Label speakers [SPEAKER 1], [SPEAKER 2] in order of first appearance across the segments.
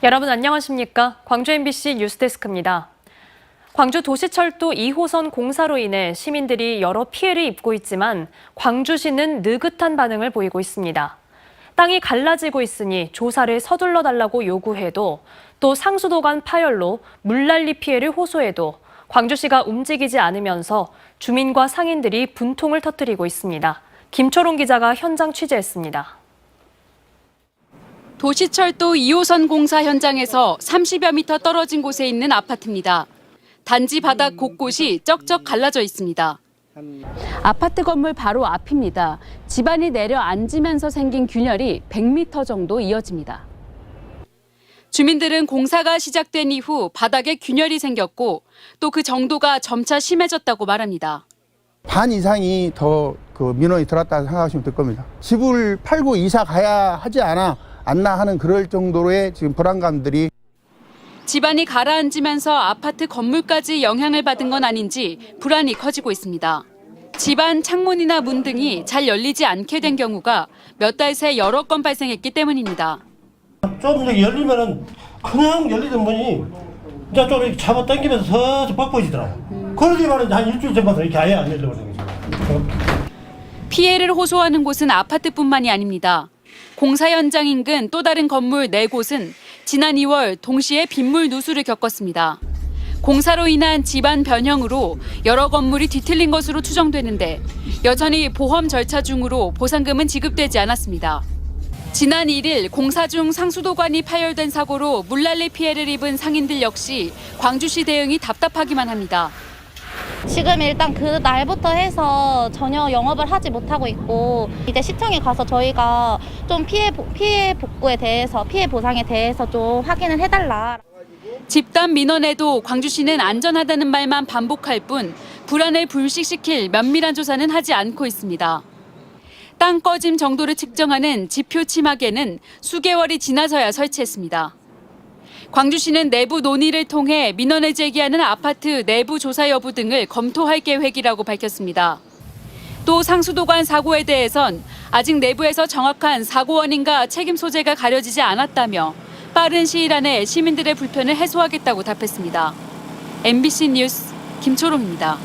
[SPEAKER 1] 여러분 안녕하십니까? 광주 MBC 뉴스데스크입니다. 광주 도시철도 2호선 공사로 인해 시민들이 여러 피해를 입고 있지만 광주시는 느긋한 반응을 보이고 있습니다. 땅이 갈라지고 있으니 조사를 서둘러 달라고 요구해도 또 상수도관 파열로 물난리 피해를 호소해도 광주시가 움직이지 않으면서 주민과 상인들이 분통을 터뜨리고 있습니다. 김초롱 기자가 현장 취재했습니다.
[SPEAKER 2] 도시철도 2호선 공사 현장에서 30여 미터 떨어진 곳에 있는 아파트입니다. 단지 바닥 곳곳이 쩍쩍 갈라져 있습니다. 아파트 건물 바로 앞입니다. 집안이 내려앉으면서 생긴 균열이 100m 정도 이어집니다. 주민들은 공사가 시작된 이후 바닥에 균열이 생겼고 또 그 정도가 점차 심해졌다고 말합니다.
[SPEAKER 3] 반 이상이 더 민원이 들어왔다고 생각하시면 될 겁니다. 집을 팔고 이사 가야 하지 않나 하는 그럴 정도로의 지금 불안감들이.
[SPEAKER 2] 집안이 가라앉으면서 아파트 건물까지 영향을 받은 건 아닌지 불안이 커지고 있습니다. 집안 창문이나 문 등이 잘 열리지 않게 된 경우가 몇 달 새 여러 건 발생했기 때문입니다.
[SPEAKER 4] 좀 열리면은 그냥 열리던 문이 이제 좀 이렇게 잡아당기면서 서서 바꿔지더라고. 그러지만은 한 일주일 전부터 이렇게 아예 안 열려버리는 거죠.
[SPEAKER 2] 피해를 호소하는 곳은 아파트뿐만이 아닙니다. 공사 현장 인근 또 다른 건물 4곳은 지난 2월 동시에 빗물 누수를 겪었습니다. 공사로 인한 집안 변형으로 여러 건물이 뒤틀린 것으로 추정되는데 여전히 보험 절차 중으로 보상금은 지급되지 않았습니다. 지난 1일 공사 중 상수도관이 파열된 사고로 물난리 피해를 입은 상인들 역시 광주시 대응이 답답하기만 합니다.
[SPEAKER 5] 지금 일단 그 날부터 해서 전혀 영업을 하지 못하고 있고 이제 시청에 가서 저희가 좀 피해 복구에 대해서 피해 보상에 대해서 좀 확인을 해달라.
[SPEAKER 2] 집단 민원에도 광주시는 안전하다는 말만 반복할 뿐 불안을 불식시킬 면밀한 조사는 하지 않고 있습니다. 땅 꺼짐 정도를 측정하는 지표 치마계는 수개월이 지나서야 설치했습니다. 광주시는 내부 논의를 통해 민원을 제기하는 아파트 내부 조사 여부 등을 검토할 계획이라고 밝혔습니다. 또 상수도관 사고에 대해선 아직 내부에서 정확한 사고 원인과 책임 소재가 가려지지 않았다며 빠른 시일 안에 시민들의 불편을 해소하겠다고 답했습니다. MBC 뉴스 김초롱입니다.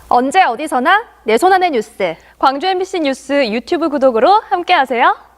[SPEAKER 1] 언제 어디서나 내 손 안의 뉴스. 광주 MBC 뉴스 유튜브 구독으로 함께하세요.